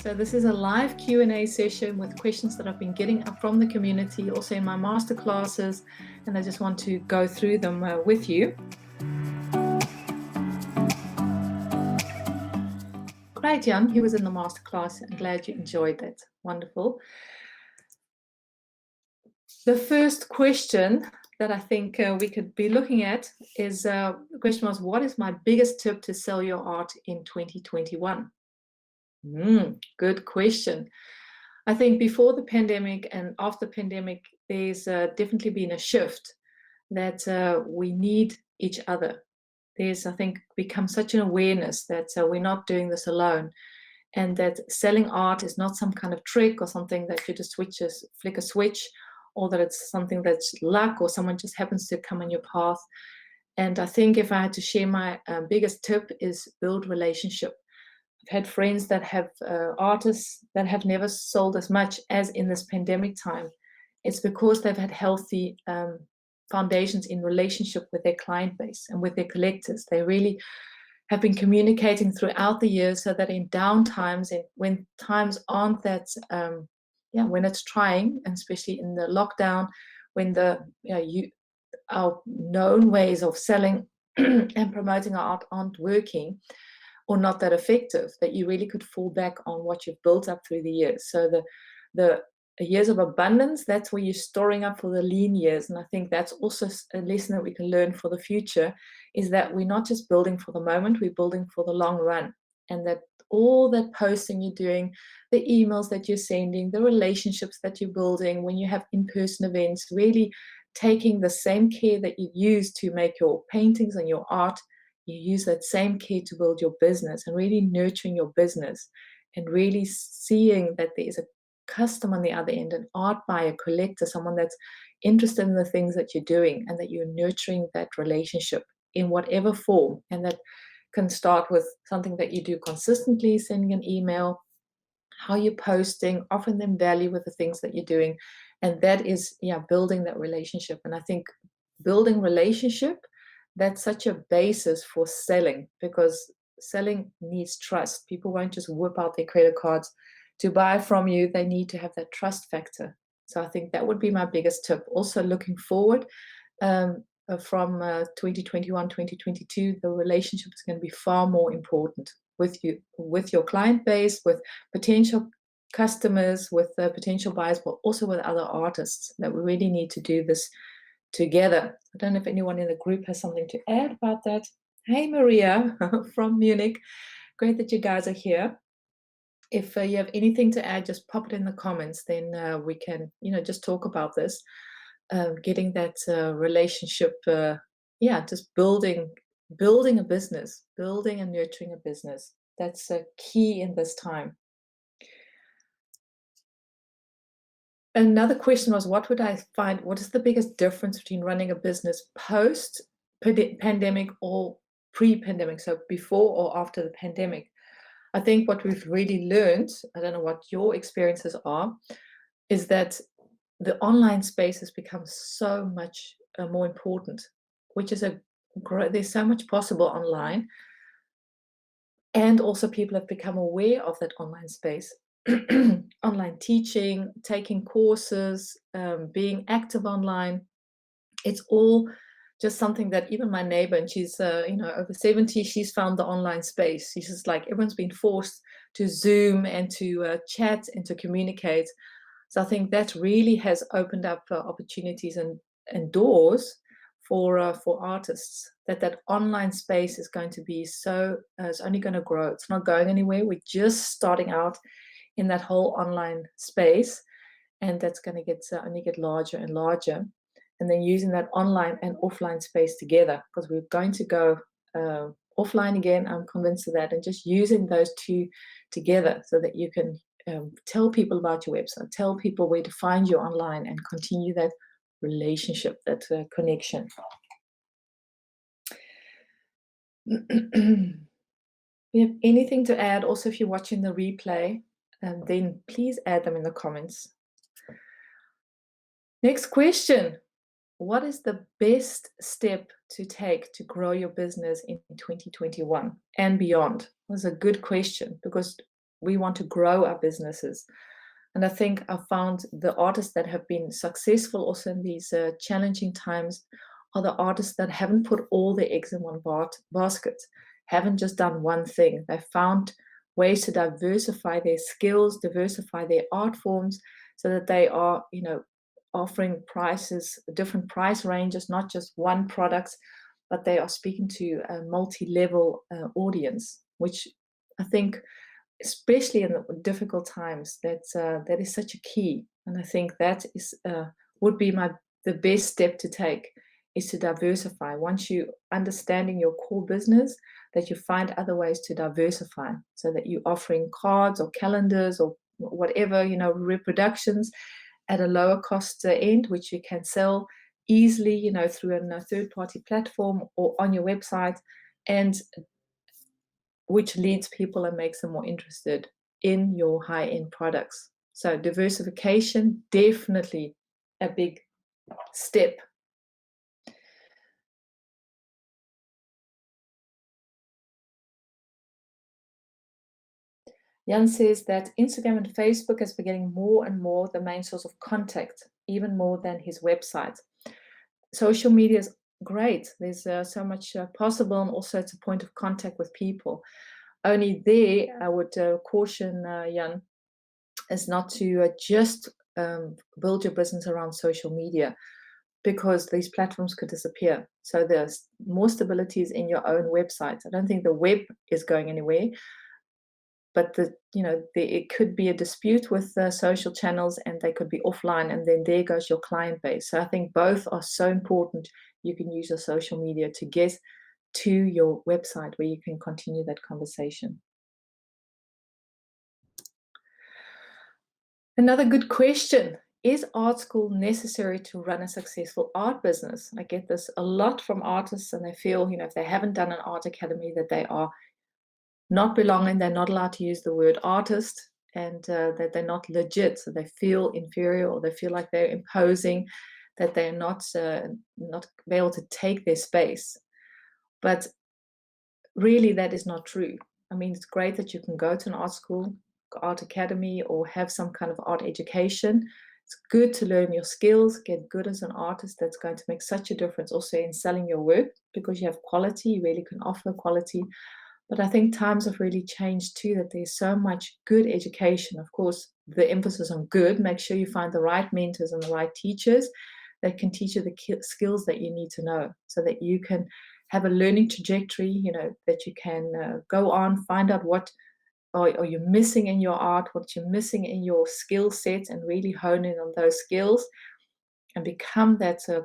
So this is a live Q&A session with questions that I've been getting up from the community, also in my masterclasses, and I just want to go through them with you. Great, Jan, he was in the masterclass. I'm glad you enjoyed that. Wonderful. The first question that I think we could be looking at is, the question was, what is my biggest tip to sell your art in 2021? Good question. I think before the pandemic and after the pandemic, there's definitely been a shift that we need each other. There's, I think, become such an awareness that we're not doing this alone, and that selling art is not some kind of trick or something that you just flick a switch, or that it's something that's luck or someone just happens to come on your path. And I think if I had to share my biggest tip is build relationship. I've had friends that have artists that have never sold as much as in this pandemic time. It's because they've had healthy foundations in relationship with their client base and with their collectors. They really have been communicating throughout the year, so that in down times and when times aren't that, when it's trying, and especially in the lockdown, when our known ways of selling and promoting our art aren't working, or not that effective, that you really could fall back on what you've built up through the years. So the years of abundance, that's where you're storing up for the lean years. And I think that's also a lesson that we can learn for the future, is that we're not just building for the moment, we're building for the long run. And that all that posting you're doing, the emails that you're sending, the relationships that you're building when you have in-person events, really taking the same care that you use to make your paintings and your art, you use that same care to build your business, and really nurturing your business, and really seeing that there is a customer on the other end, an art buyer, collector, someone that's interested in the things that you're doing, and that you're nurturing that relationship in whatever form. And that can start with something that you do consistently, sending an email, how you're posting, offering them value with the things that you're doing. And that is, building that relationship. And I think building relationship, that's such a basis for selling, because selling needs trust. People won't just whip out their credit cards to buy from you. They need to have that trust factor. So I think that would be my biggest tip. Also looking forward from 2021, 2022, the relationship is going to be far more important with you, with your client base, with potential customers, with potential buyers, but also with other artists, that we really need to do this together. I don't know if anyone in the group has something to add about that. Hey, Maria from Munich. Great that you guys are here. If you have anything to add, just pop it in the comments. Then we can, just talk about this. Getting that relationship, just building a business, building and nurturing a business. That's a key in this time. Another question was, what would I find, what is the biggest difference between running a business post-pandemic or pre-pandemic, so before or after the pandemic? I think what we've really learned, I don't know what your experiences are, is that the online space has become so much more important, which is there's so much possible online. And also people have become aware of that online space. Online teaching, taking courses, being active online. It's all just something that even my neighbor, and she's over 70, she's found the online space. She's just like, everyone's been forced to Zoom and to chat and to communicate. So I think that really has opened up opportunities and doors for artists. That online space is going to be it's only going to grow. It's not going anywhere. We're just starting out in that whole online space, and that's going to only get larger and larger. And then using that online and offline space together, because we're going to go offline again, I'm convinced of that, and just using those two together so that you can tell people about your website, tell people where to find you online, and continue that relationship, that connection. If you have anything to add, also if you're watching the replay, then please add them in the comments. Next question. What is the best step to take to grow your business in 2021 and beyond? That's a good question, because we want to grow our businesses. And I think I found the artists that have been successful also in these challenging times are the artists that haven't put all their eggs in one basket, haven't just done one thing. They found ways to diversify their skills, diversify their art forms, so that they are, offering prices, different price ranges, not just one product, but they are speaking to a multi-level audience, which I think, especially in the difficult times, that is such a key. And I think that is would be the best step to take, is to diversify. Once you understanding your core business, that you find other ways to diversify, so that you're offering cards or calendars or whatever, reproductions at a lower cost end, which you can sell easily, through a third-party platform or on your website, and which leads people and makes them more interested in your high-end products. So diversification, definitely a big step. Jan says that Instagram and Facebook is becoming more and more the main source of contact, even more than his website. Social media is great. There's so much possible, and also it's a point of contact with people. Only there, I would caution Jan, is not to just build your business around social media, because these platforms could disappear. So there's more stability in your own website. I don't think the web is going anywhere, but it could be a dispute with social channels, and they could be offline, and then there goes your client base. So I think both are so important. You can use your social media to get to your website, where you can continue that conversation. Another good question: is art school necessary to run a successful art business? I get this a lot from artists, and they feel, if they haven't done an art academy, that they are not belonging, they're not allowed to use the word artist, and that they're not legit. So they feel inferior, or they feel like they're imposing, that they're not be able to take their space. But really, that is not true. I mean, it's great that you can go to an art school, art academy, or have some kind of art education. It's good to learn your skills, get good as an artist. That's going to make such a difference also in selling your work, because you have quality, you really can offer quality. But I think times have really changed too, that there's so much good education. Of course, the emphasis on good, make sure you find the right mentors and the right teachers that can teach you the skills that you need to know, so that you can have a learning trajectory, that you can go on, find out what are you missing in your art, what you're missing in your skill set, and really hone in on those skills and become that a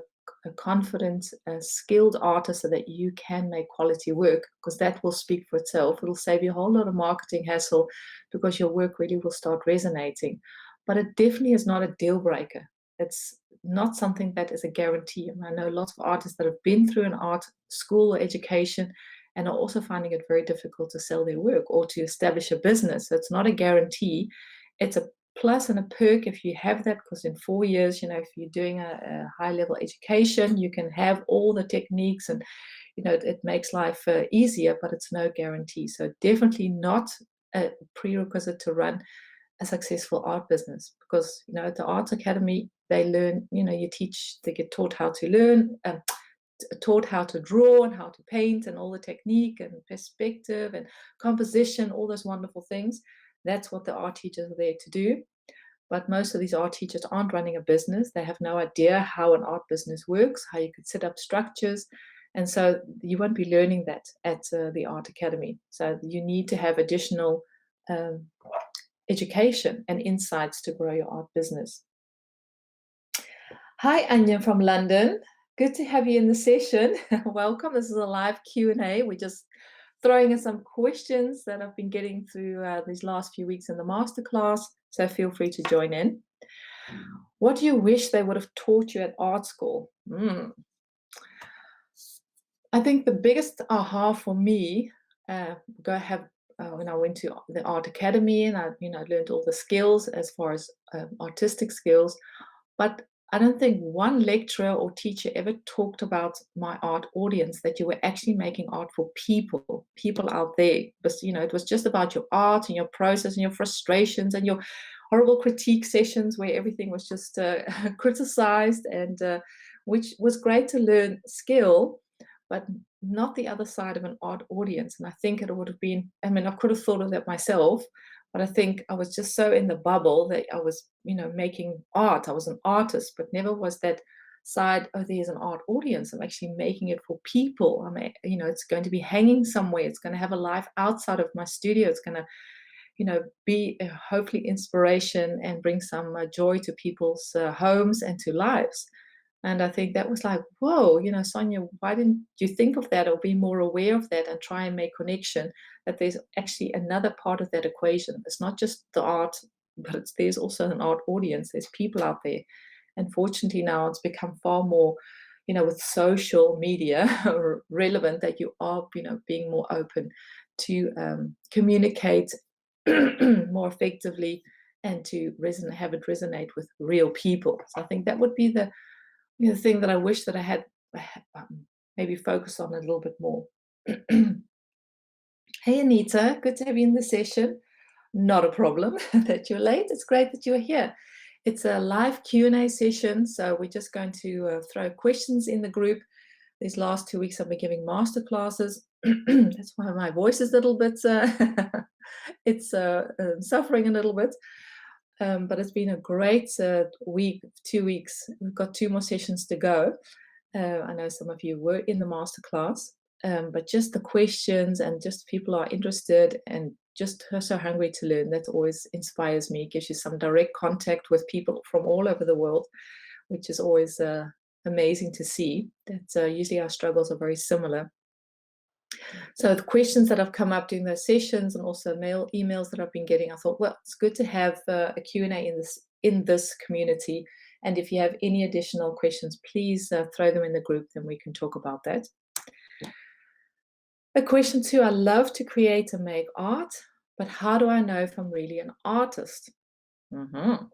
confident, skilled artist, so that you can make quality work, because that will speak for itself. It'll save you a whole lot of marketing hassle, because your work really will start resonating. But it definitely is not a deal breaker. It's not something that is a guarantee. And I know lots of artists that have been through an art school or education and are also finding it very difficult to sell their work or to establish a business. So it's not a guarantee. It's a plus and a perk if you have that, because in 4 years, if you're doing a high level education, you can have all the techniques, and it makes life easier, but it's no guarantee. So definitely not a prerequisite to run a successful art business, because at the Arts Academy, they learn, they get taught how to learn, taught how to draw and how to paint, and all the technique and perspective and composition, all those wonderful things. That's what the art teachers are there to do. But most of these art teachers aren't running a business. They have no idea how an art business works, how you could set up structures. And so you won't be learning that at the Art Academy. So you need to have additional education and insights to grow your art business. Hi, Anya from London. Good to have you in the session. Welcome. This is a live Q&A. We're just throwing in some questions that I've been getting through these last few weeks in the masterclass. So feel free to join in. What do you wish they would have taught you at art school? I think the biggest aha for me, when I went to the Art Academy, and I learned all the skills as far as artistic skills. But I don't think one lecturer or teacher ever talked about my art audience, that you were actually making art for people out there. But it was just about your art and your process and your frustrations and your horrible critique sessions where everything was just criticized, and which was great to learn skill, but not the other side of an art audience. And I think it would have been, I mean, I could have thought of that myself, but I think I was just so in the bubble that I was, making art. I was an artist, but never was that side, oh, there's an art audience. I'm actually making it for people. I mean, it's going to be hanging somewhere. It's going to have a life outside of my studio. It's going to, be hopefully inspiration and bring some joy to people's homes and to lives. And I think that was like, whoa, Sonia, why didn't you think of that or be more aware of that and try and make connection that there's actually another part of that equation. It's not just the art, but there's also an art audience. There's people out there. And fortunately now it's become far more, with social media relevant, that you are, being more open to communicate more effectively and to have it resonate with real people. So I think that would be the thing that I wish that I had maybe focused on a little bit more. Hey, Anita, good to have you in the session. Not a problem that you're late. It's great that you're here. It's a live Q&A session, so we're just going to throw questions in the group. These last 2 weeks I've been giving master classes. That's why my voice is a little bit, it's suffering a little bit. But it's been a great week, 2 weeks. We've got 2 more sessions to go. I know some of you were in the masterclass, but just the questions and just people are interested and just so hungry to learn. That always inspires me. It gives you some direct contact with people from all over the world, which is always amazing to see. That usually our struggles are very similar. So the questions that have come up during those sessions and also emails that I've been getting, I thought, well, it's good to have a Q&A in this community. And if you have any additional questions, please throw them in the group, then we can talk about that. A question 2, I love to create and make art, but how do I know if I'm really an artist? And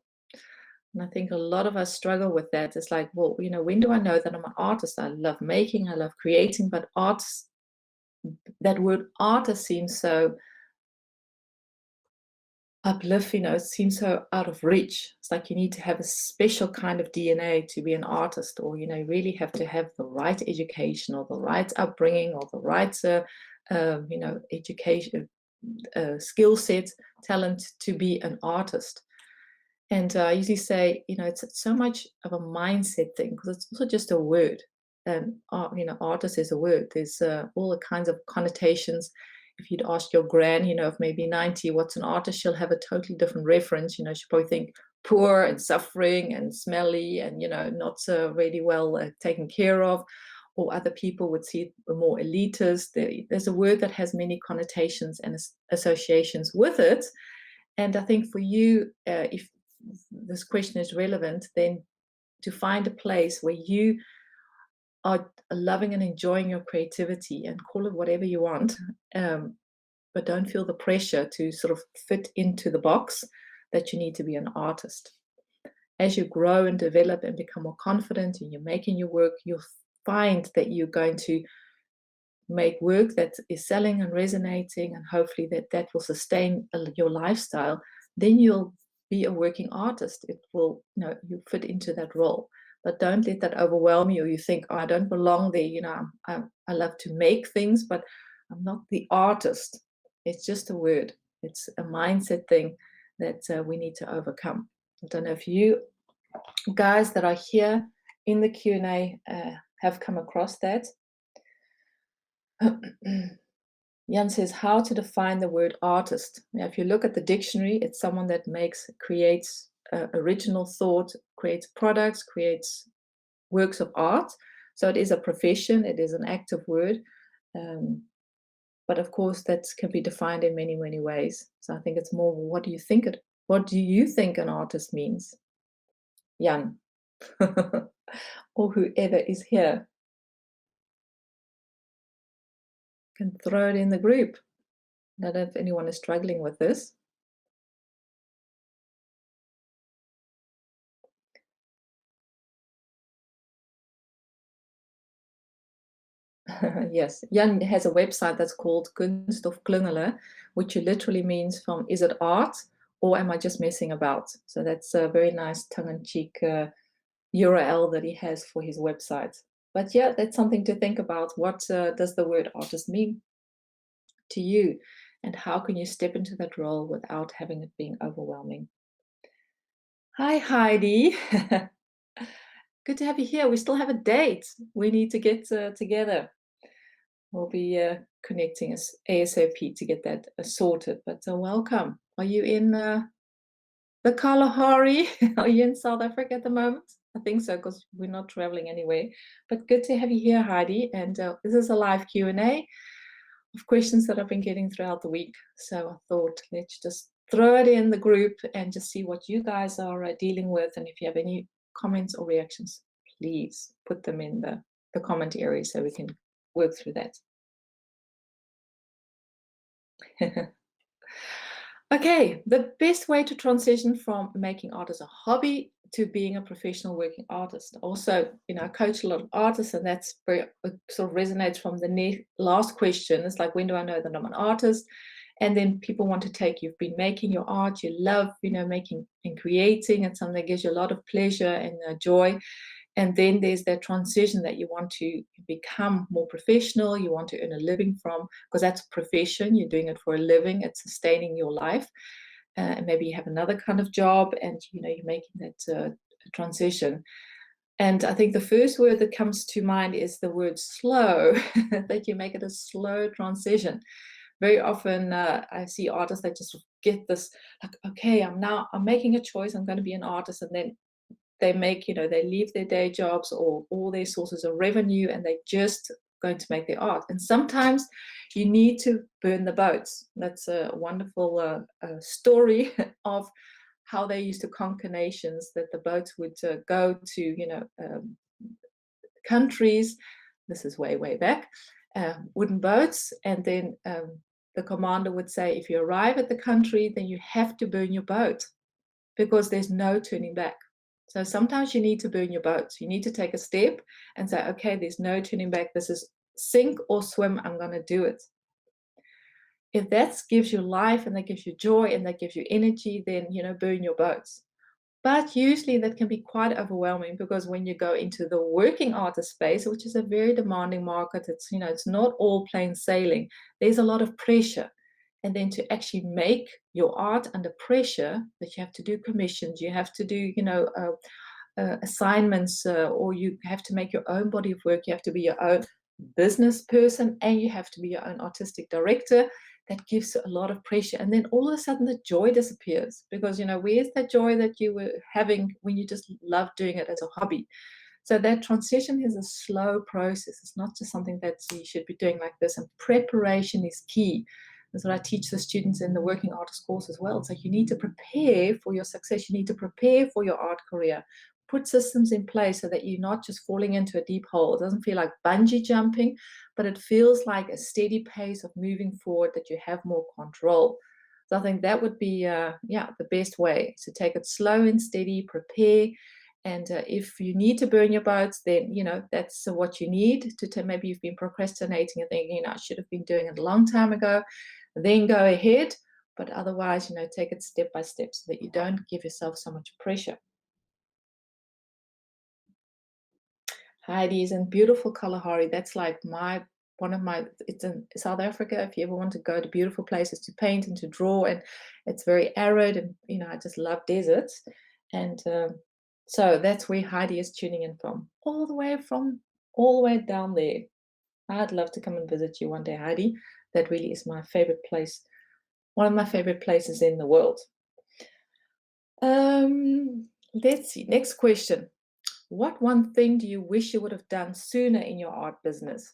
I think a lot of us struggle with that. It's like, well, when do I know that I'm an artist? I love making, I love creating, but that word artist seems so uplift, it seems so out of reach. It's like you need to have a special kind of DNA to be an artist, or you really have to have the right education or the right upbringing or the right education, skill set, talent to be an artist. And I usually say, it's so much of a mindset thing, because it's also just a word. And artist is a word. There's all the kinds of connotations. If you'd ask your gran, of maybe 90, what's an artist, she'll have a totally different reference. She'll probably think poor and suffering and smelly and, not so really well taken care of. Or other people would see it more elitist. There's a word that has many connotations and associations with it. And I think for you, if this question is relevant, then to find a place where you are loving and enjoying your creativity, and call it whatever you want, but don't feel the pressure to sort of fit into the box that you need to be an artist. As you grow and develop and become more confident and you're making your work, you'll find that you're going to make work that is selling and resonating, and hopefully that will sustain your lifestyle. Then you'll be a working artist. It will, you fit into that role. But don't let that overwhelm you. You think, oh, I don't belong there. I love to make things, but I'm not the artist. It's just a word. It's a mindset thing that we need to overcome. I don't know if you guys that are here in the Q&A have come across that. Jan says, how to define the word artist? Now, if you look at the dictionary, it's someone that creates original thought, creates products, creates works of art. So it is a profession, it is an active word. But of course, that can be defined in many, many ways. So I think it's more, what do you think an artist means? Jan, or whoever is here can throw it in the group. I don't know if anyone is struggling with this. Yes, Jan has a website that's called Kunst of Klungelen, which literally means from is it art or am I just messing about? So that's a very nice tongue-in-cheek URL that he has for his website. But yeah, that's something to think about. What does the word artist mean to you? And how can you step into that role without having it being overwhelming? Hi, Heidi. Good to have you here. We still have a date. We need to get together. We'll be connecting us ASAP to get that sorted. But welcome. Are you in the Kalahari? Are you in South Africa at the moment? I think so, because we're not traveling anywhere. But good to have you here, Heidi. And this is a live Q&A of questions that I've been getting throughout the week. So I thought let's just throw it in the group and just see what you guys are dealing with. And if you have any comments or reactions, please put them in the comment area so we can work through that. Okay, the best way to transition from making art as a hobby to being a professional working artist. Also, I coach a lot of artists, and that's very sort of resonates from the last question. It's like, when do I know that I'm an artist? And then people want to take, you've been making your art, you love, making and creating, it's something that gives you a lot of pleasure and joy. And then there's that transition that you want to become more professional, you want to earn a living from, because that's a profession, you're doing it for a living, it's sustaining your life. And maybe you have another kind of job and you're making that transition. And I think the first word that comes to mind is the word slow, that you make it a slow transition. Very often I see artists that just get this, like, okay, I'm making a choice, I'm going to be an artist, and then they leave their day jobs or all their sources of revenue, and they're just going to make their art. And sometimes you need to burn the boats. That's a wonderful story of how they used to conquer nations, that the boats would go to, countries. This is way, way back, wooden boats. And then the commander would say, if you arrive at the country, then you have to burn your boat because there's no turning back. So sometimes you need to burn your boats. You need to take a step and say, okay, there's no turning back. This is sink or swim. I'm going to do it. If that gives you life and that gives you joy and that gives you energy, then, burn your boats. But usually that can be quite overwhelming, because when you go into the working artist space, which is a very demanding market, it's not all plain sailing. There's a lot of pressure. And then to actually make your art under pressure, that you have to do commissions, you have to do, assignments, or you have to make your own body of work, you have to be your own business person, and you have to be your own artistic director. That gives a lot of pressure. And then all of a sudden the joy disappears, because, where's that joy that you were having when you just loved doing it as a hobby? So that transition is a slow process. It's not just something that you should be doing like this. And preparation is key. That's what I teach the students in the working artist course as well. It's like you need to prepare for your success. You need to prepare for your art career. Put systems in place so that you're not just falling into a deep hole. It doesn't feel like bungee jumping, but it feels like a steady pace of moving forward, that you have more control. So I think that would be, the best way. So take it slow and steady, prepare. And if you need to burn your boats, then, that's what you need to maybe you've been procrastinating and thinking, I should have been doing it a long time ago. Then go ahead. But otherwise, take it step by step so that you don't give yourself so much pressure. Heidi's in beautiful Kalahari. That's like it's in South Africa. If you ever want to go to beautiful places to paint and to draw, and it's very arid, and I just love deserts. And so that's where Heidi is tuning in from, all the way down there. I'd love to come and visit you one day, Heidi. That really is my favorite place, one of my favorite places in the world. Let's see. Next question. What one thing do you wish you would have done sooner in your art business?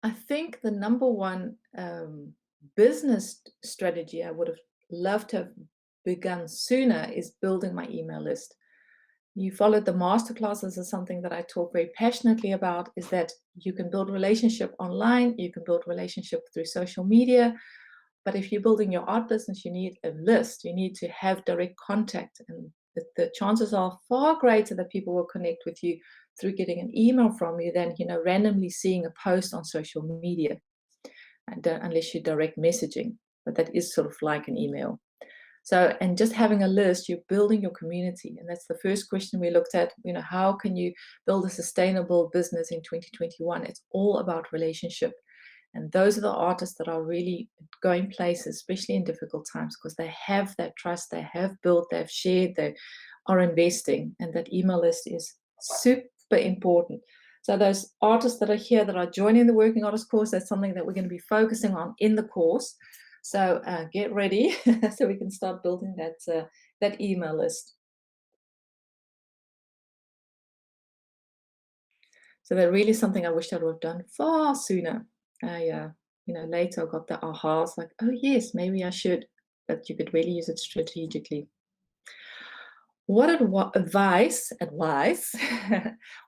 I think the number one business strategy I would have loved to have begun sooner is building my email list. You followed the masterclass. This is something that I talk very passionately about, is that you can build relationship online, you can build relationship through social media, but if you're building your art business, you need a list. You need to have direct contact, and the chances are far greater that people will connect with you through getting an email from you than randomly seeing a post on social media, and unless you're direct messaging, but that is sort of like an email. So, and just having a list, you're building your community. And that's the first question we looked at. How can you build a sustainable business in 2021? It's all about relationship. And those are the artists that are really going places, especially in difficult times, because they have that trust, they have built, they've shared, they are investing. And that email list is super important. So those artists that are here that are joining the Working Artist course, that's something that we're going to be focusing on in the course. So get ready so we can start building that email list. So that's really something I wish I would have done far sooner. Later I got the ahas, like, oh yes, maybe I should, but you could really use it strategically. What advice,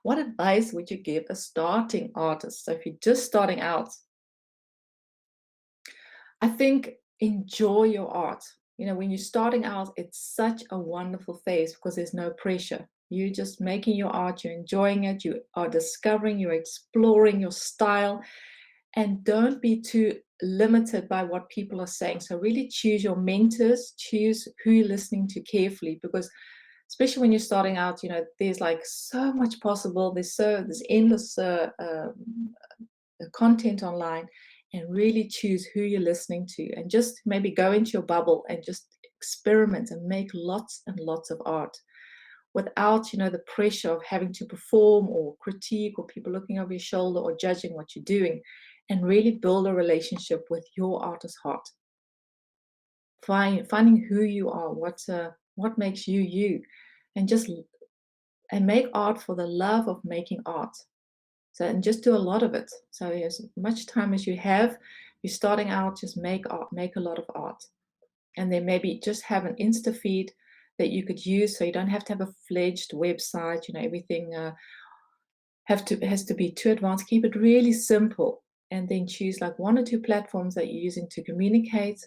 what advice would you give a starting artist? So if you're just starting out, I think enjoy your art. When you're starting out, it's such a wonderful phase because there's no pressure. You're just making your art, you're enjoying it, you are discovering, you're exploring your style, and don't be too limited by what people are saying. So really choose your mentors, choose who you're listening to carefully, because especially when you're starting out, there's like so much possible. There's endless content online, and really choose who you're listening to, and just maybe go into your bubble and just experiment and make lots and lots of art without the pressure of having to perform or critique or people looking over your shoulder or judging what you're doing, and really build a relationship with your artist heart. Finding who you are, what makes you you, and make art for the love of making art. So, and just do a lot of it. So as much time as you have, you're starting out, just make art, make a lot of art. And then maybe just have an Insta feed that you could use, so you don't have to have a fledged website, everything has to be too advanced. Keep it really simple, and then choose like 1 or 2 platforms that you're using to communicate,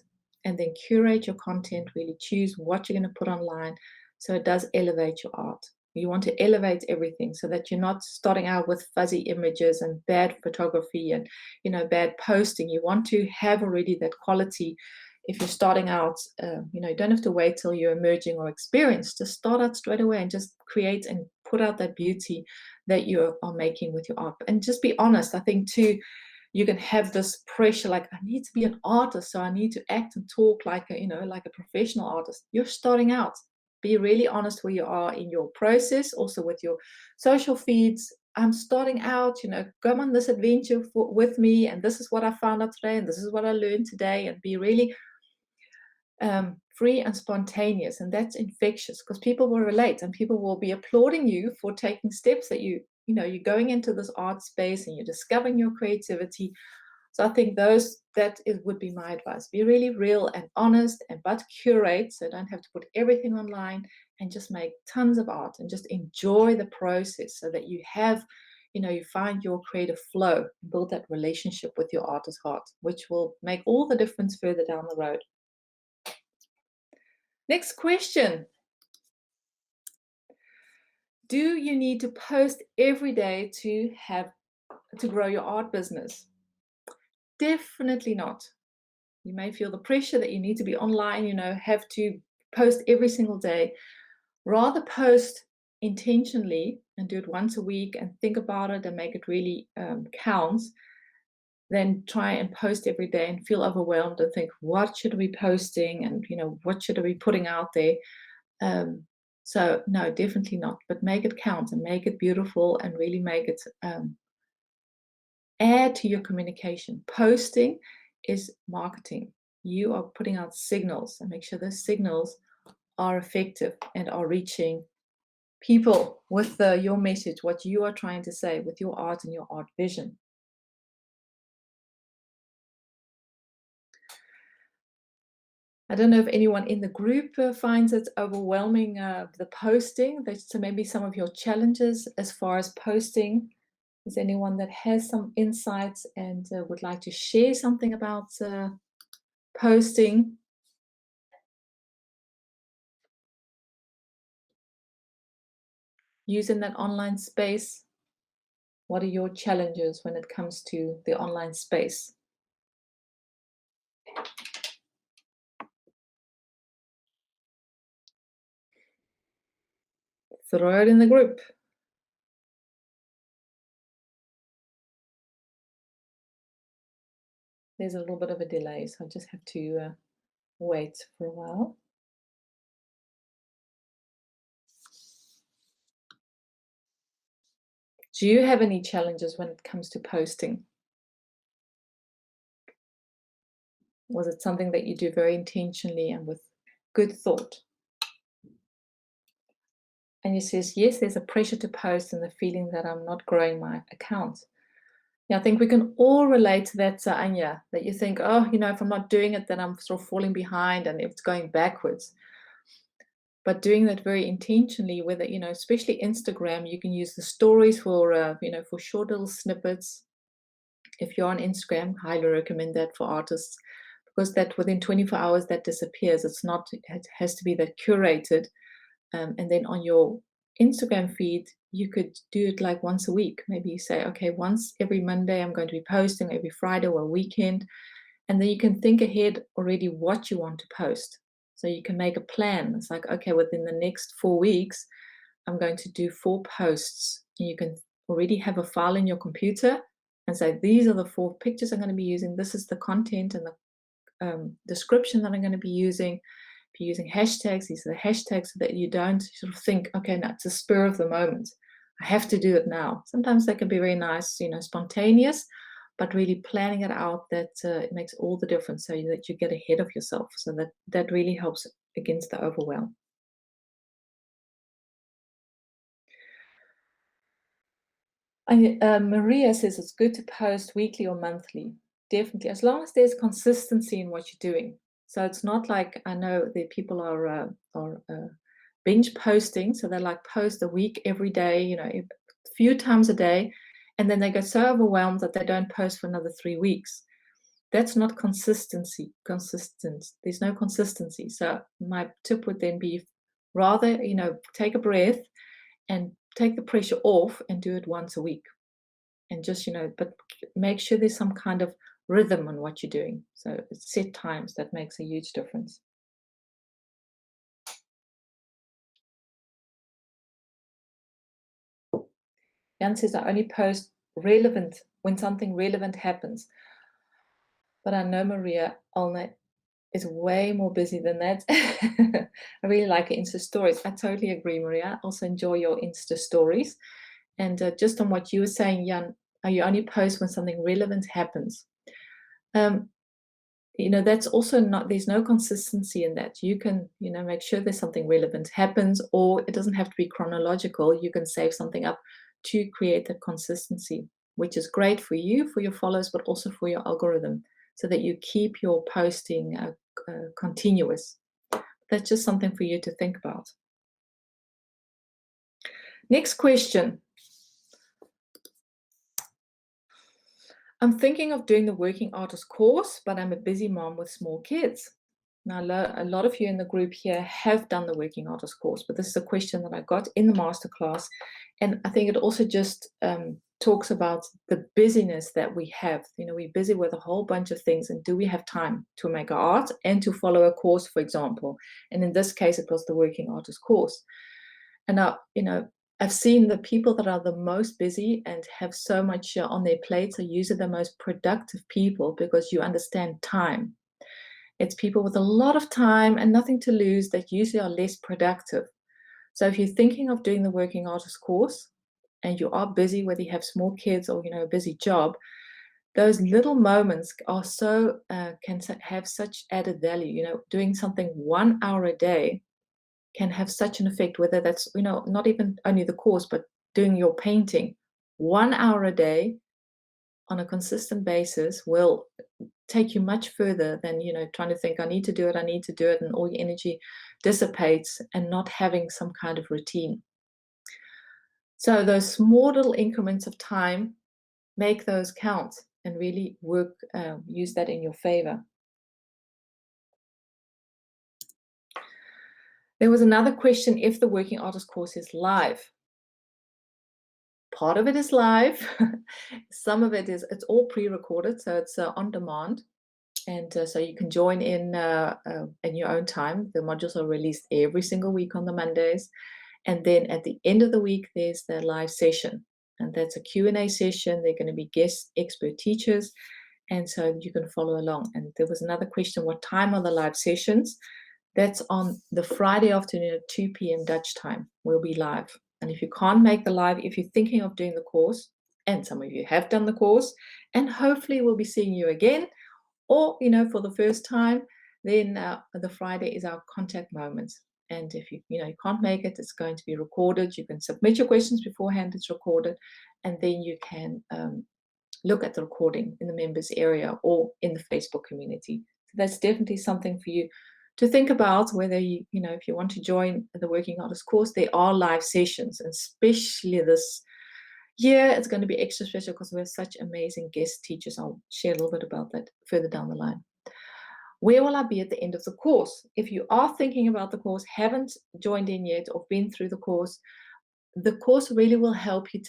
and then curate your content. Really choose what you're going to put online so it does elevate your art. You want to elevate everything so that you're not starting out with fuzzy images and bad photography and bad posting. You want to have already that quality. If you're starting out, you don't have to wait till you're emerging or experienced. Just start out straight away and just create and put out that beauty that you are making with your art. And just be honest. I think too, you can have this pressure, like, I need to be an artist, so I need to act and talk like a professional artist. You're starting out. Be really honest where you are in your process, also with your social feeds. I'm starting out, come on this adventure with me, and this is what I found out today, and this is what I learned today, and be really free and spontaneous. And that's infectious, because people will relate and people will be applauding you for taking steps that you're going into this art space and you're discovering your creativity. So I think would be my advice. Be really real and honest, but curate, so don't have to put everything online, and just make tons of art and just enjoy the process, so that you have you find your creative flow, build that relationship with your artist heart, which will make all the difference further down the road. Next question. Do you need to post every day to grow your art business? Definitely not. You may feel the pressure that you need to be online, have to post every single day. Rather post intentionally and do it once a week and think about it and make it really count, than try and post every day and feel overwhelmed and think, what should I be posting, and what should I be putting out there? So no, definitely not. But make it count and make it beautiful, and really make it add to your communication. Posting is marketing. You are putting out signals, and make sure those signals are effective and are reaching people with your message, what you are trying to say with your art and your art vision. I don't know if anyone in the group finds it overwhelming, the posting. So maybe some of your challenges as far as posting. Is anyone that has some insights and would like to share something about posting? use in that online space? What are your challenges when it comes to the online space? Throw it in the group. There's a little bit of a delay, so I just have to wait for a while. Do you have any challenges when it comes to posting? Was it something that you do very intentionally and with good thought? And you says, yes, there's a pressure to post and the feeling that I'm not growing my account. Yeah, I think we can all relate to that, Anya, that you think, oh, if I'm not doing it, then I'm sort of falling behind and it's going backwards. But doing that very intentionally, whether, especially Instagram, you can use the stories for short little snippets. If you're on Instagram, highly recommend that for artists because that within 24 hours that disappears. It has to be that curated. And then on your Instagram feed, you could do it like once a week. Maybe you say, okay, once every Monday, I'm going to be posting, every Friday or weekend. And then you can think ahead already what you want to post. So you can make a plan. It's like, okay, within the next 4 weeks, I'm going to do 4 posts. And you can already have a file in your computer and say, these are the 4 pictures I'm going to be using. This is the content and the description that I'm going to be using. If you're using hashtags, these are the hashtags so that you don't sort of think, okay, now it's a spur of the moment. I have to do it now. Sometimes that can be very nice, spontaneous, but really planning it out that it makes all the difference so that you get ahead of yourself. So that really helps against the overwhelm. Maria says it's good to post weekly or monthly. Definitely, as long as there's consistency in what you're doing. So it's not like I know that people are binge posting, so they like post a week every day, a few times a day, and then they get so overwhelmed that they don't post for another 3 weeks. That's not consistency. There's no consistency. So my tip would then be rather, take a breath and take the pressure off and do it once a week. And just, but make sure there's some kind of rhythm on what you're doing. So it's set times that makes a huge difference. Jan says, I only post relevant when something relevant happens. But I know Maria Olna is way more busy than that. I really like her Insta stories. I totally agree, Maria. I also enjoy your Insta stories. And just on what you were saying, Jan, you only post when something relevant happens. That's also not, there's no consistency in that. You can, make sure there's something relevant happens, or it doesn't have to be chronological. You can save something up to create that consistency, which is great for you, for your followers, but also for your algorithm, so that you keep your posting continuous. That's just something for you to think about. Next question. I'm thinking of doing the working artist course, but I'm a busy mom with small kids. Now, a lot of you in the group here have done the working artist course, but this is a question that I got in the masterclass. And I think it also just talks about the busyness that we have. We're busy with a whole bunch of things. And do we have time to make art and to follow a course, for example? And in this case, it was the working artist course. And now, I've seen the people that are the most busy and have so much on their plates are usually the most productive people because you understand time. It's people with a lot of time and nothing to lose that usually are less productive. So if you're thinking of doing the working artist course and you are busy, whether you have small kids or a busy job, those little moments are can have such added value. Doing something 1 hour a day can have such an effect, whether that's, not even only the course, but doing your painting 1 hour a day on a consistent basis will take you much further than, trying to think, I need to do it, and all your energy dissipates and not having some kind of routine. So those small little increments of time, make those count and really use that in your favor. There was another question, if the working artist course is live. Part of it is live. Some of it is, it's all pre-recorded, so it's on demand. And so you can join in your own time. The modules are released every single week on the Mondays. And then at the end of the week, there's the live session. And that's a Q&A session. They're going to be guest expert teachers. And so you can follow along. And there was another question, what time are the live sessions? That's on the Friday afternoon at 2 p.m. Dutch time. We'll be live. And if you can't make the live, if you're thinking of doing the course, and some of you have done the course, and hopefully we'll be seeing you again, or, for the first time, then the Friday is our contact moment. And if you can't make it, it's going to be recorded. You can submit your questions beforehand, it's recorded, and then you can look at the recording in the members area or in the Facebook community. So that's definitely something for you to think about, whether if you want to join the Working Artist course. There are live sessions, and especially this year it's going to be extra special because we have such amazing guest teachers. I'll share a little bit about that further down the line. Where will I be at the end of the course? If you are thinking about the course, haven't joined in yet or been through the course really will help you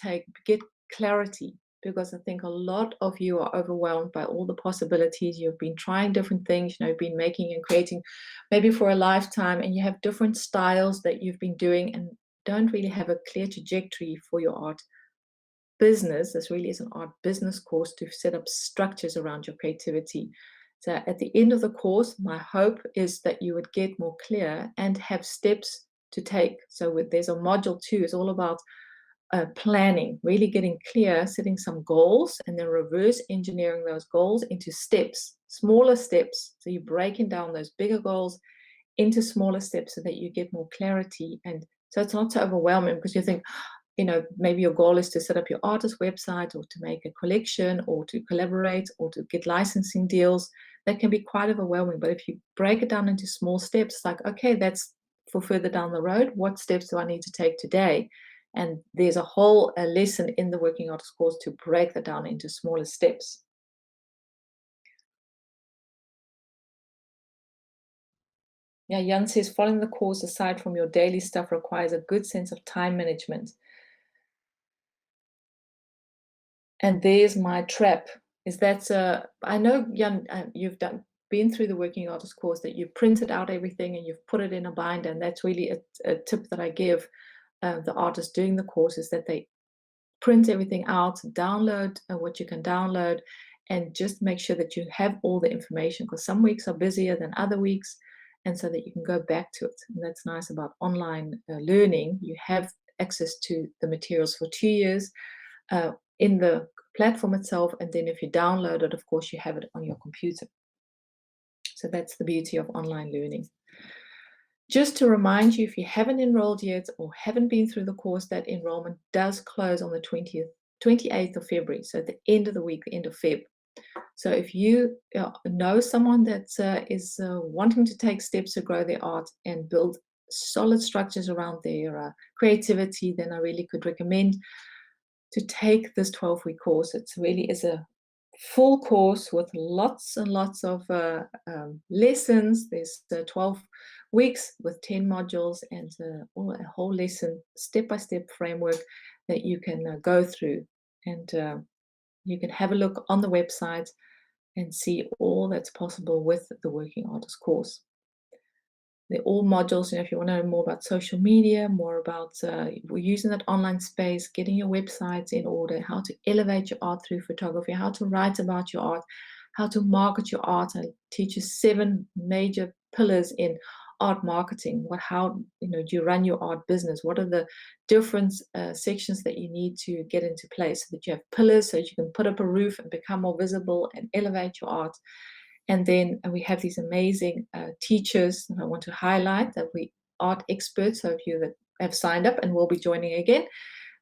get clarity, because I think a lot of you are overwhelmed by all the possibilities. You've been trying different things, been making and creating maybe for a lifetime, and you have different styles that you've been doing and don't really have a clear trajectory for your art business. This really is an art business course to set up structures around your creativity. So at the end of the course, my hope is that you would get more clear and have steps to take. So there's a module 2, it's all about planning, really getting clear, setting some goals, and then reverse engineering those goals into steps, smaller steps. So you're breaking down those bigger goals into smaller steps so that you get more clarity. And so it's not so overwhelming, because you think, maybe your goal is to set up your artist website, or to make a collection, or to collaborate, or to get licensing deals. That can be quite overwhelming. But if you break it down into small steps, like, okay, that's for further down the road. What steps do I need to take today? And there's a whole lesson in the Working Artist course to break that down into smaller steps. Yeah, Jan says, following the course aside from your daily stuff requires a good sense of time management. And there's my trap, is that I know, Jan, you've been through the Working Artist course, that you've printed out everything and you've put it in a binder. And that's really a tip that I give the artists doing the course, is that they print everything out, download what you can download, and just make sure that you have all the information, because some weeks are busier than other weeks, and so that you can go back to it. And that's nice about online learning. You have access to the materials for 2 years in the platform itself, and then if you download it, of course, you have it on your computer. So that's the beauty of online learning. Just to remind you, if you haven't enrolled yet or haven't been through the course, that enrollment does close on the 28th of February. So at the end of the week, the end of Feb. So if you know someone that is wanting to take steps to grow their art and build solid structures around their creativity, then I really could recommend to take this 12-week course. It really is a full course with lots and lots of lessons. There's 12 weeks with 10 modules and a whole lesson, step-by-step framework that you can go through. And you can have a look on the website and see all that's possible with the Working Artist course. They're all modules. If you want to know more about social media, more about using that online space, getting your websites in order, how to elevate your art through photography, how to write about your art, how to market your art. I teach you 7 major pillars in art marketing. How do you run your art business? What are the different sections that you need to get into place, so that you have pillars, so that you can put up a roof and become more visible and elevate your art. And then we have these amazing teachers that I want to highlight, that we art experts. So if you that have signed up and will be joining again,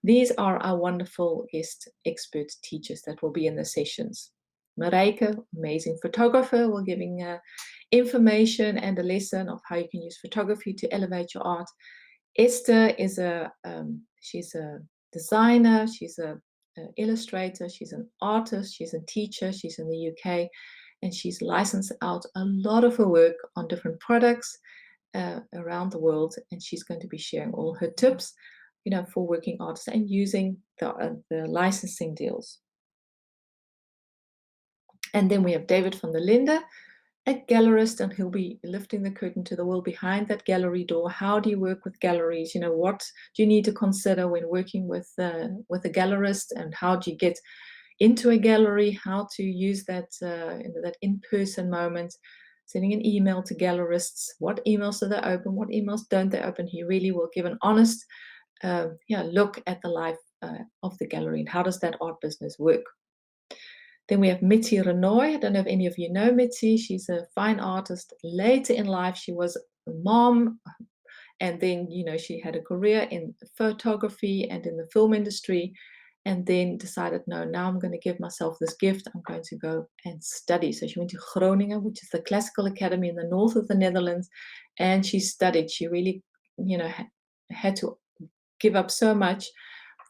these are our wonderful guest expert teachers that will be in the sessions. Mareike, amazing photographer, will giving information and a lesson of how you can use photography to elevate your art. Esther is she's a designer, she's a illustrator, she's an artist, she's a teacher, she's in the UK. And she's licensed out a lot of her work on different products around the world. And she's going to be sharing all her tips, for working artists and using the licensing deals. And then we have David van der Linde, a gallerist, and he'll be lifting the curtain to the world behind that gallery door. How do you work with galleries? What do you need to consider when working with a gallerist, and how do you get into a gallery? How to use that that in-person moment? Sending an email to gallerists. What emails do they open? What emails don't they open? He really will give an honest look at the life of the gallery and how does that art business work. Then we have Mitzi Renoy. I don't know if any of you know Mitzi. She's a fine artist. Later in life, she was a mom. And then, she had a career in photography and in the film industry. And then decided, no, now I'm going to give myself this gift. I'm going to go and study. So she went to Groningen, which is the classical academy in the north of the Netherlands. And she studied. She really, had to give up so much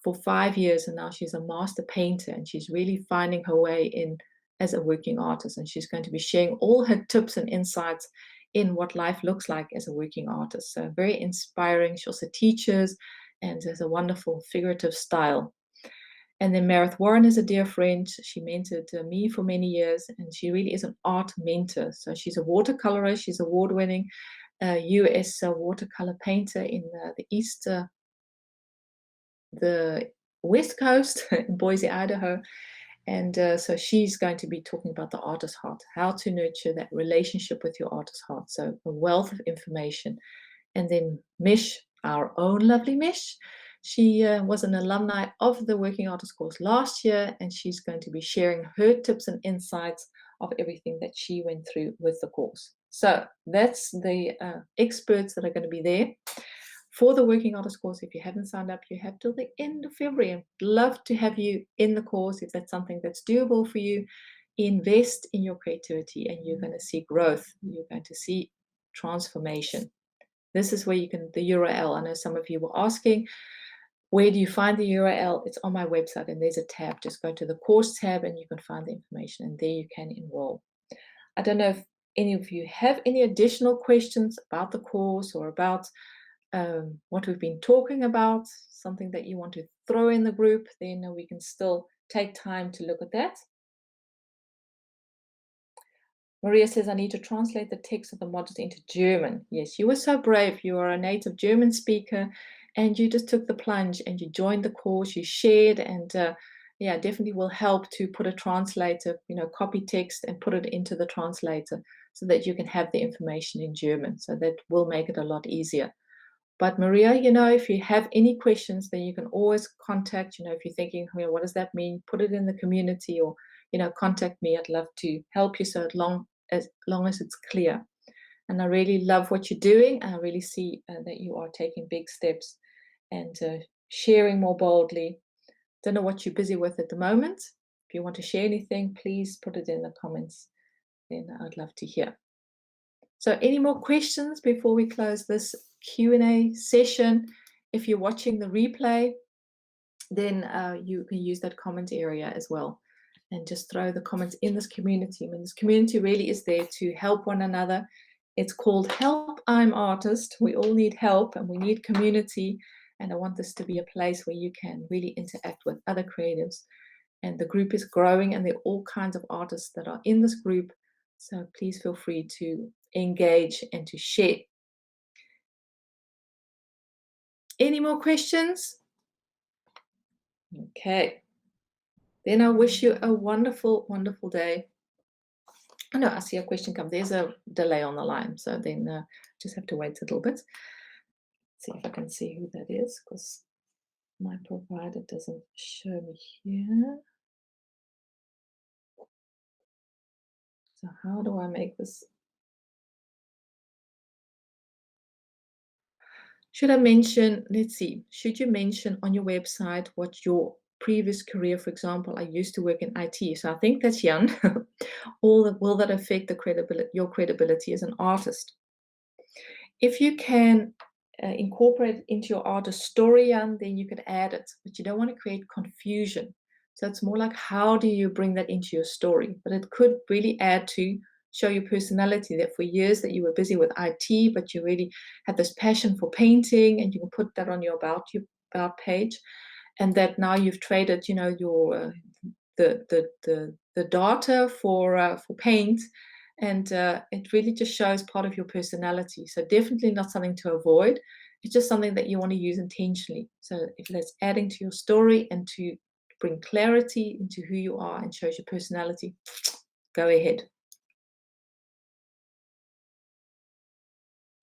for 5 years, and now she's a master painter, and she's really finding her way in as a working artist, and she's going to be sharing all her tips and insights in what life looks like as a working artist. So very inspiring. She also teaches and has a wonderful figurative style. And then Meredith Warren is a dear friend. She mentored me for many years, and she really is an art mentor. So she's a watercolorist. She's award-winning US watercolor painter in the West Coast in Boise, Idaho. And so she's going to be talking about the artist's heart, how to nurture that relationship with your artist's heart. So a wealth of information. And then Mish, our own lovely Mish, she was an alumni of the Working Artist course last year, and she's going to be sharing her tips and insights of everything that she went through with the course. So that's the experts that are going to be there. For the Working Artist course, if you haven't signed up, you have till the end of February. I'd love to have you in the course if that's something that's doable for you. Invest in your creativity and you're going to see growth. You're going to see transformation. This is where you can, the URL. I know some of you were asking, where do you find the URL? It's on my website and there's a tab. Just go to the course tab and you can find the information, and there you can enroll. I don't know if any of you have any additional questions about the course or about what we've been talking about, something that you want to throw in the group, then we can still take time to look at that. Maria says, I need to translate the text of the modules into German. Yes, you were so brave. You are a native German speaker, and you just took the plunge and you joined the course, you shared, and yeah, definitely will help to put a translator, copy text and put it into the translator so that you can have the information in German. So that will make it a lot easier. But Maria, if you have any questions, then you can always contact, if you're thinking, what does that mean? Put it in the community or, contact me. I'd love to help you so long as it's clear. And I really love what you're doing. I really see that you are taking big steps and sharing more boldly. Don't know what you're busy with at the moment. If you want to share anything, please put it in the comments. Then I'd love to hear. So any more questions before we close this Q&A session? If you're watching the replay, then you can use that comment area as well and just throw the comments in this community. I mean, this community really is there to help one another. It's called Help I'm Artist. We all need help and we need community. And I want this to be a place where you can really interact with other creatives. And the group is growing, and there are all kinds of artists that are in this group. So please feel free to engage and to share. Any more questions? Okay. Then I wish you a wonderful, wonderful day. Oh, no, I see a question come. There's a delay on the line, so then just have to wait a little bit. See if I can see who that is, because my provider doesn't show me here. So how do I make this? Should I mention, let's see, should you mention on your website what your previous career, for example, I used to work in IT, so I think that's Jan. Will that affect your credibility as an artist? If you can incorporate it into your artist story, Jan, then you could add it, but you don't want to create confusion. So it's more like, how do you bring that into your story? But it could really add to show your personality, that for years that you were busy with IT, but you really had this passion for painting, and you can put that on your about page. and that now you've traded, your the data for paint, and it really just shows part of your personality. So definitely not something to avoid. It's just something that you want to use intentionally. So if that's adding to your story and to bring clarity into who you are and shows your personality, go ahead.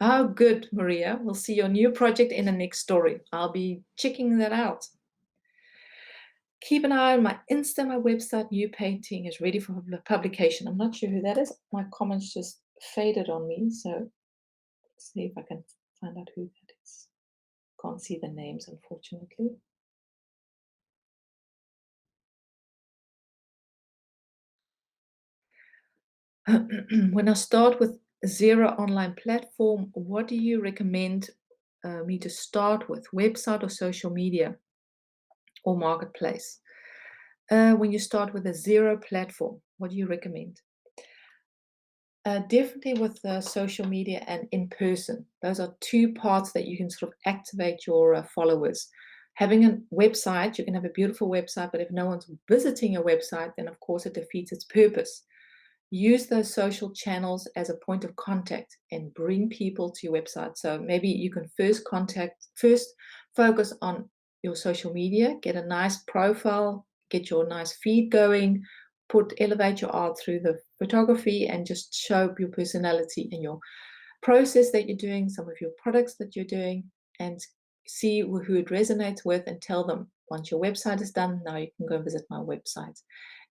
Oh, good, Maria. We'll see your new project in the next story. I'll be checking that out. Keep an eye on my Insta, my website. New painting is ready for publication. I'm not sure who that is. My comments just faded on me. So let's see if I can find out who that is. Can't see the names, unfortunately. When I start with zero online platform, what do you recommend me to start with? Website or social media or marketplace? When you start with a zero platform, what do you recommend? Definitely with social media and in person. Those are two parts that you can sort of activate your followers. Having a website, you can have a beautiful website, but if no one's visiting your website, then of course it defeats its purpose. Use those social channels as a point of contact and bring people to your website. So maybe you can first focus on your social media, get a nice profile, get your nice feed going, elevate your art through the photography and just show your personality and your process that you're doing, some of your products that you're doing, and see who it resonates with and tell them, once your website is done, now you can go visit my website.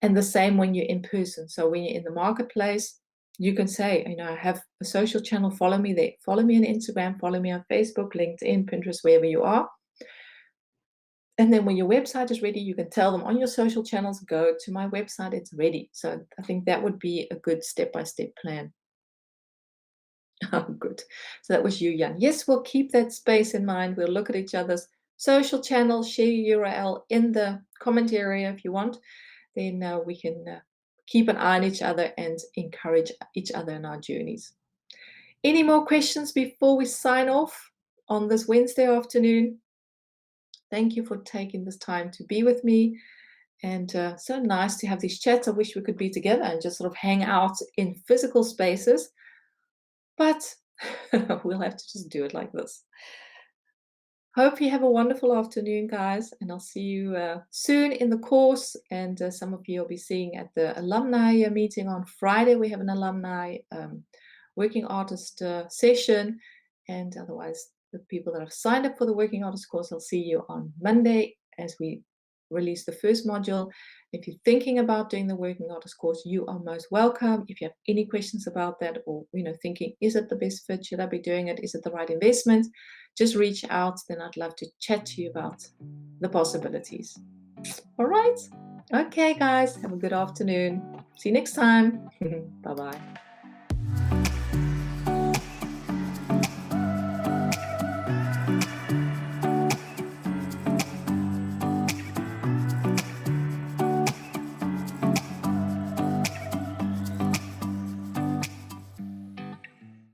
And the same when you're in person. So when you're in the marketplace, you can say, I have a social channel, follow me there. Follow me on Instagram, follow me on Facebook, LinkedIn, Pinterest, wherever you are. And then when your website is ready, you can tell them on your social channels, go to my website, it's ready. So I think that would be a good step-by-step plan. Oh, good. So that was you, Jan. Yes, we'll keep that space in mind. We'll look at each other's social channels, share your URL in the comment area if you want. Then we can keep an eye on each other and encourage each other in our journeys. Any more questions before we sign off on this Wednesday afternoon? Thank you for taking this time to be with me. And so nice to have these chats. I wish we could be together and just sort of hang out in physical spaces. But we'll have to just do it like this. Hope you have a wonderful afternoon, guys, and I'll see you soon in the course. And some of you will be seeing at the alumni meeting on Friday. We have an alumni working artist session, and otherwise, the people that have signed up for the working artist course, I'll see you on Monday as we release the first module. If you're thinking about doing the working artist course, you are most welcome. If you have any questions about that, or thinking, is it the best fit? Should I be doing it? Is it the right investment? Just reach out. Then I'd love to chat to you about the possibilities. All right. Okay, guys. Have a good afternoon. See you next time. Bye bye.